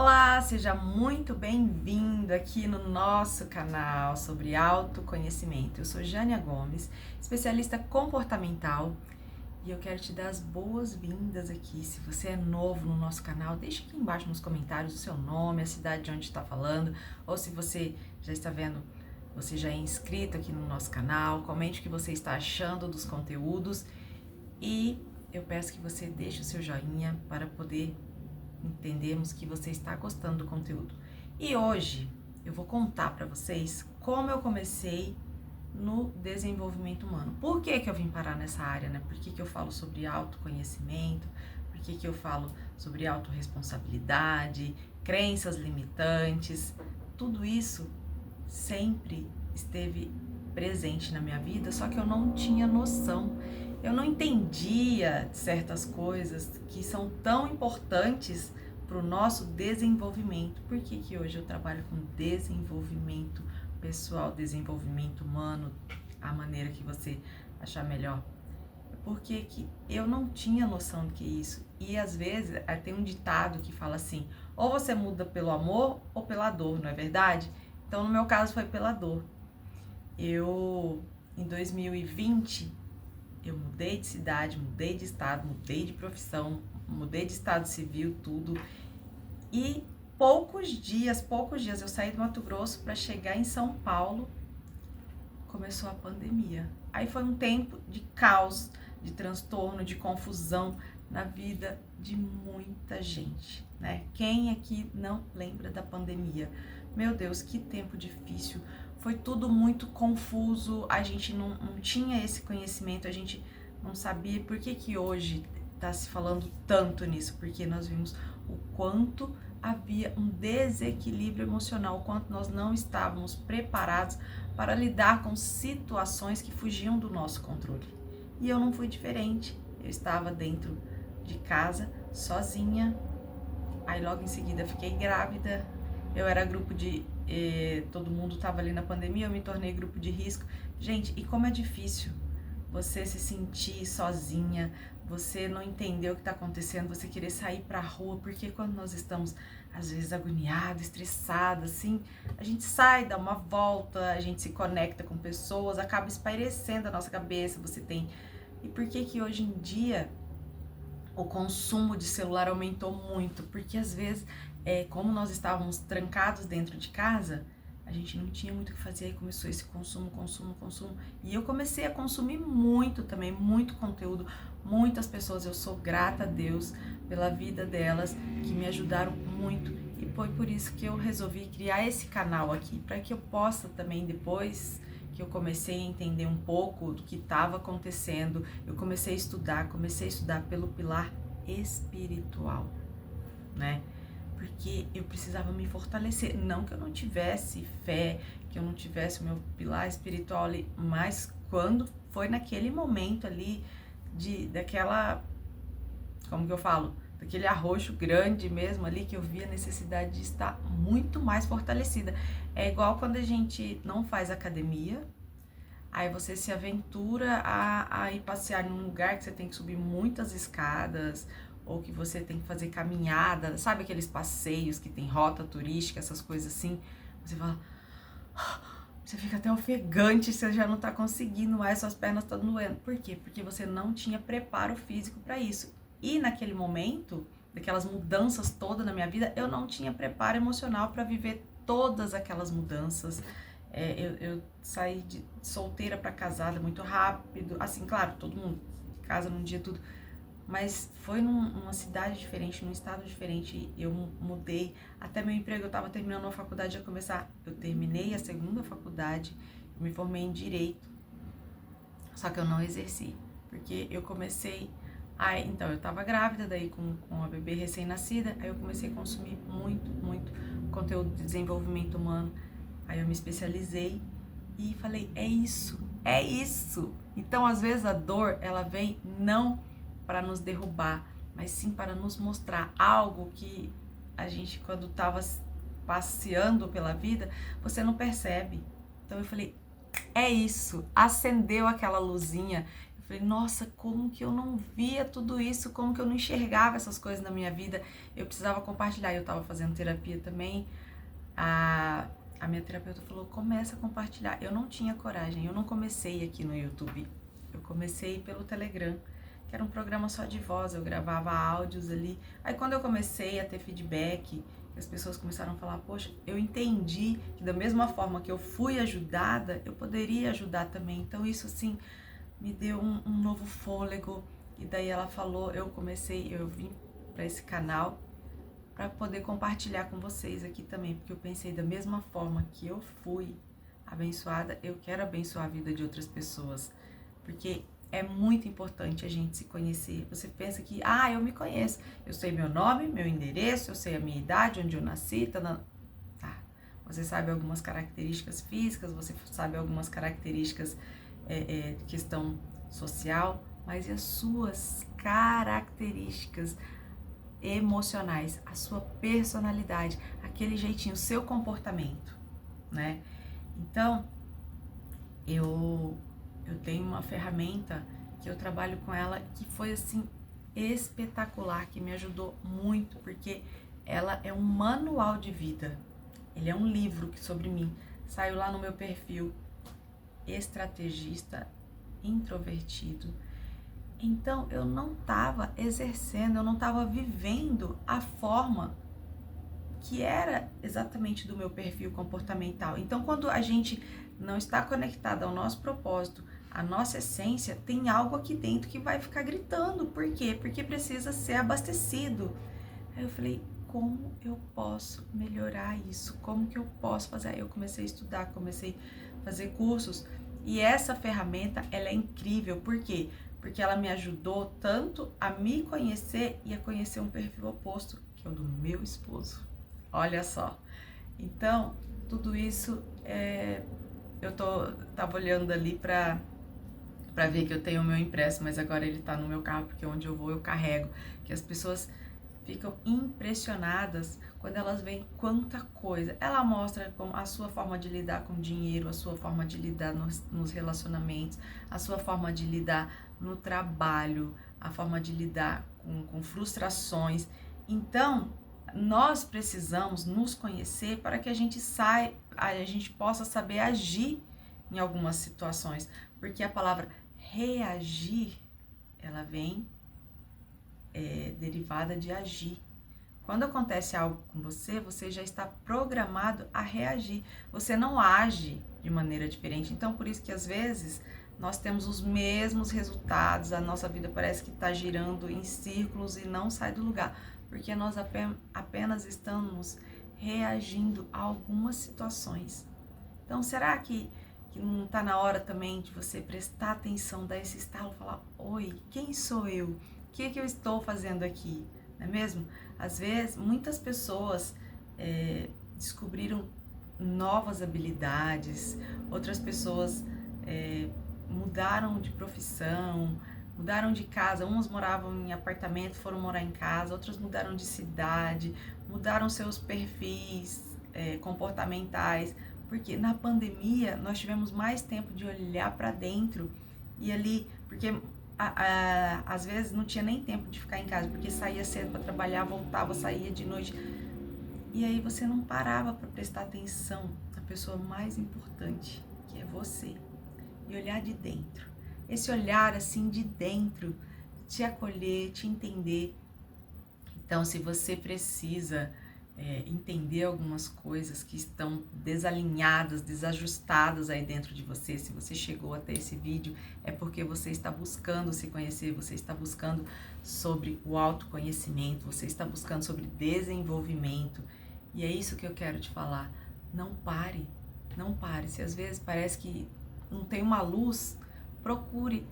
Olá, seja muito bem-vindo aqui no nosso canal sobre autoconhecimento. Eu sou Jânia Gomes, especialista comportamental, e eu quero te dar as boas-vindas aqui. Se você é novo no nosso canal, deixa aqui embaixo nos comentários o seu nome, a cidade de onde está falando, ou se você já está vendo, você já é inscrito aqui no nosso canal, comente o que você está achando dos conteúdos e eu peço que você deixe o seu joinha para poder entendemos que você está gostando do conteúdo. E hoje eu vou contar para vocês como eu comecei no desenvolvimento humano. Por que eu vim parar nessa área, né? Por que eu falo sobre autoconhecimento? Por que eu falo sobre autorresponsabilidade, crenças limitantes? Tudo isso sempre esteve presente na minha vida, só que eu não tinha noção. Eu não entendia certas coisas que são tão importantes para o nosso desenvolvimento. Por que hoje eu trabalho com desenvolvimento pessoal, desenvolvimento humano, a maneira que você achar melhor? Porque que eu não tinha noção do que é isso. E às vezes tem um ditado que fala assim, ou você muda pelo amor ou pela dor, não é verdade? Então no meu caso foi pela dor. Em 2020, eu mudei de cidade, mudei de estado, mudei de profissão, mudei de estado civil, tudo. E poucos dias eu saí do Mato Grosso para chegar em São Paulo, começou a pandemia. Aí foi um tempo de caos, de transtorno, de confusão na vida de muita gente, né? Quem aqui não lembra da pandemia? Meu Deus, que tempo difícil. Foi tudo muito confuso, a gente não tinha esse conhecimento, a gente não sabia por que hoje está se falando tanto nisso, porque nós vimos o quanto havia um desequilíbrio emocional, o quanto nós não estávamos preparados para lidar com situações que fugiam do nosso controle. E eu não fui diferente, eu estava dentro de casa, sozinha, aí logo em seguida fiquei grávida, eu era grupo de... todo mundo estava ali na pandemia, eu me tornei grupo de risco. Gente, e como é difícil você se sentir sozinha, você não entender o que está acontecendo, você querer sair para a rua, porque quando nós estamos, às vezes, agoniados, estressados, assim, a gente sai, dá uma volta, a gente se conecta com pessoas, acaba espairecendo a nossa cabeça, você tem... E por que hoje em dia o consumo de celular aumentou muito? Porque às vezes, como nós estávamos trancados dentro de casa, a gente não tinha muito o que fazer, aí começou esse consumo. E eu comecei a consumir muito também, muito conteúdo, muitas pessoas, eu sou grata a Deus pela vida delas, que me ajudaram muito. E foi por isso que eu resolvi criar esse canal aqui, para que eu possa também, depois que eu comecei a entender um pouco do que estava acontecendo, eu comecei a estudar pelo pilar espiritual, né? Porque eu precisava me fortalecer, não que eu não tivesse fé, que eu não tivesse o meu pilar espiritual ali, mas quando foi naquele momento ali, daquela, como que eu falo, daquele arroxo grande mesmo ali, que eu vi a necessidade de estar muito mais fortalecida. É igual quando a gente não faz academia, aí você se aventura a ir passear num lugar que você tem que subir muitas escadas, ou que você tem que fazer caminhada, sabe aqueles passeios que tem rota turística, essas coisas assim, você fala, você fica até ofegante, você já não tá conseguindo mais, suas pernas estão doendo. Por quê? Porque você não tinha preparo físico para isso. E naquele momento, daquelas mudanças todas na minha vida, eu não tinha preparo emocional para viver todas aquelas mudanças. Eu saí de solteira para casada muito rápido, assim, claro, todo mundo casa num dia, tudo, mas foi numa cidade diferente, num estado diferente, eu mudei, até meu emprego, eu estava terminando a faculdade, eu terminei a segunda faculdade, me formei em Direito, só que eu não exerci, porque eu comecei, então eu estava grávida, daí com a bebê recém-nascida, aí eu comecei a consumir muito conteúdo de desenvolvimento humano, aí eu me especializei e falei, é isso, então às vezes a dor, ela vem não para nos derrubar, mas sim para nos mostrar algo que a gente, quando estava passeando pela vida, você não percebe. Então eu falei, é isso, acendeu aquela luzinha. falei, nossa, como que eu não via tudo isso, como que eu não enxergava essas coisas na minha vida, eu precisava compartilhar. Eu tava fazendo terapia também, a minha terapeuta falou, começa a compartilhar. Eu não tinha coragem, eu não comecei aqui no YouTube, eu comecei pelo Telegram, que era um programa só de voz, eu gravava áudios ali. Aí quando eu comecei a ter feedback, as pessoas começaram a falar, poxa, eu entendi que da mesma forma que eu fui ajudada, eu poderia ajudar também. Então isso assim me deu um novo fôlego. E daí ela falou, eu vim para esse canal para poder compartilhar com vocês aqui também, porque eu pensei da mesma forma que eu fui abençoada, eu quero abençoar a vida de outras pessoas, porque é muito importante a gente se conhecer. Você pensa que, eu me conheço, eu sei meu nome, meu endereço, eu sei a minha idade, onde eu nasci, tá. Você sabe algumas características físicas, você sabe algumas características de questão social, mas e as suas características emocionais, a sua personalidade, aquele jeitinho, o seu comportamento, né? Então, eu tenho uma ferramenta que eu trabalho com ela que foi assim espetacular, que me ajudou muito, porque ela é um manual de vida. Ele é um livro sobre mim. Saiu lá no meu perfil, estrategista introvertido. Então, eu não estava exercendo, eu não estava vivendo a forma que era exatamente do meu perfil comportamental. Então, quando a gente não está conectado ao nosso propósito, à nossa essência, tem algo aqui dentro que vai ficar gritando. Por quê? Porque precisa ser abastecido. Aí eu falei, como eu posso melhorar isso? Como que eu posso fazer? Aí eu comecei a estudar, comecei a fazer cursos. E essa ferramenta, ela é incrível. Por quê? Porque ela me ajudou tanto a me conhecer e a conhecer um perfil oposto, que é o do meu esposo. Olha só. Então, tudo isso, eu tava olhando ali pra ver que eu tenho o meu impresso, mas agora ele tá no meu carro, porque onde eu vou eu carrego. Que as pessoas ficam impressionadas quando elas veem quanta coisa. Ela mostra como a sua forma de lidar com dinheiro, a sua forma de lidar nos relacionamentos, a sua forma de lidar no trabalho, a forma de lidar com frustrações. Então, nós precisamos nos conhecer para que a gente possa saber agir em algumas situações, porque a palavra reagir, ela vem derivada de agir. Quando acontece algo com você, você já está programado a reagir. Você não age de maneira diferente. Então, por isso que às vezes nós temos os mesmos resultados, a nossa vida parece que está girando em círculos e não sai do lugar, porque nós apenas estamos reagindo a algumas situações. Então, será que não está na hora também de você prestar atenção, dar esse estalo, falar, oi, quem sou eu? O que eu estou fazendo aqui? Não é mesmo? Às vezes, muitas pessoas descobriram novas habilidades, outras pessoas mudaram de profissão, mudaram de casa, uns moravam em apartamento, foram morar em casa, outros mudaram de cidade, mudaram seus perfis comportamentais, porque na pandemia nós tivemos mais tempo de olhar para dentro e ali, porque às vezes não tinha nem tempo de ficar em casa, porque saía cedo para trabalhar, voltava, saía de noite, e aí você não parava para prestar atenção na pessoa mais importante, que é você, e olhar de dentro. Esse olhar assim de dentro, te acolher, te entender. Então, se você precisa entender algumas coisas que estão desalinhadas, desajustadas aí dentro de você, se você chegou até esse vídeo, é porque você está buscando se conhecer, você está buscando sobre o autoconhecimento, você está buscando sobre desenvolvimento. E é isso que eu quero te falar. Não pare, não pare. Se às vezes parece que não tem uma luz, procure,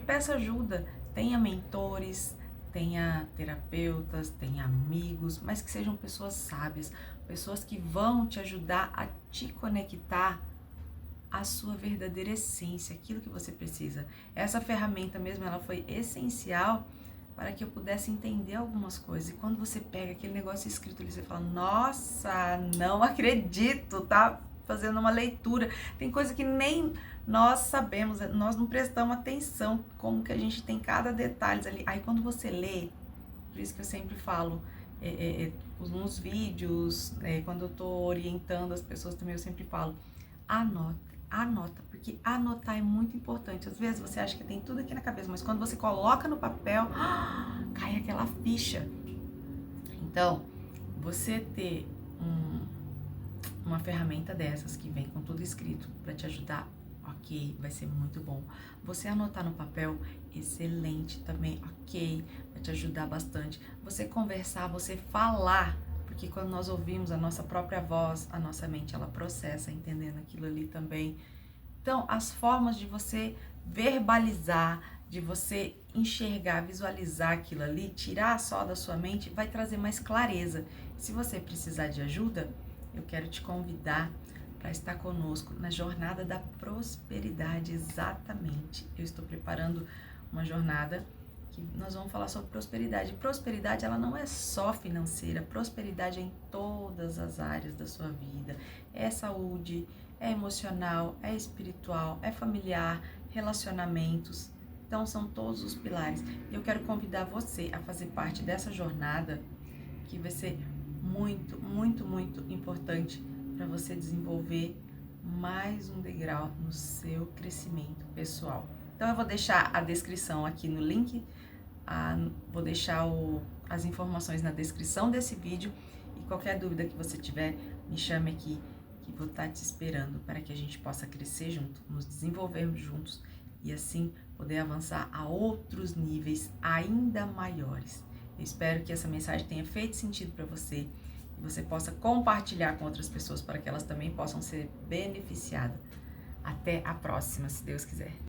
peça ajuda. Tenha mentores, tenha terapeutas, tenha amigos, mas que sejam pessoas sábias, pessoas que vão te ajudar a te conectar à sua verdadeira essência, aquilo que você precisa. Essa ferramenta mesmo, ela foi essencial para que eu pudesse entender algumas coisas. E quando você pega aquele negócio escrito ali, você fala, nossa, não acredito, tá fazendo uma leitura. Tem coisa que nem nós sabemos, nós não prestamos atenção como que a gente tem cada detalhe ali. Aí quando você lê, por isso que eu sempre falo, nos vídeos, quando eu tô orientando as pessoas também, eu sempre falo, anota, porque anotar é muito importante. Às vezes você acha que tem tudo aqui na cabeça, mas quando você coloca no papel, cai aquela ficha. Então, você ter uma ferramenta dessas que vem com tudo escrito para te ajudar, ok, vai ser muito bom. Você anotar no papel, excelente também, ok, vai te ajudar bastante. Você conversar, você falar, porque quando nós ouvimos a nossa própria voz, a nossa mente, ela processa, entendendo aquilo ali também. Então, as formas de você verbalizar, de você enxergar, visualizar aquilo ali, tirar só da sua mente, vai trazer mais clareza. Se você precisar de ajuda, eu quero te convidar para estar conosco na jornada da prosperidade, exatamente. Eu estou preparando uma jornada que nós vamos falar sobre prosperidade. Prosperidade, ela não é só financeira, prosperidade é em todas as áreas da sua vida. É saúde, é emocional, é espiritual, é familiar, relacionamentos. Então, são todos os pilares. E eu quero convidar você a fazer parte dessa jornada que vai ser muito, muito, muito importante para você desenvolver mais um degrau no seu crescimento pessoal. Então, eu vou deixar a descrição aqui no link, vou deixar as informações na descrição desse vídeo e qualquer dúvida que você tiver, me chame aqui que vou estar te esperando para que a gente possa crescer junto, nos desenvolvermos juntos e assim poder avançar a outros níveis ainda maiores. Eu espero que essa mensagem tenha feito sentido para você e você possa compartilhar com outras pessoas para que elas também possam ser beneficiadas. Até a próxima, se Deus quiser.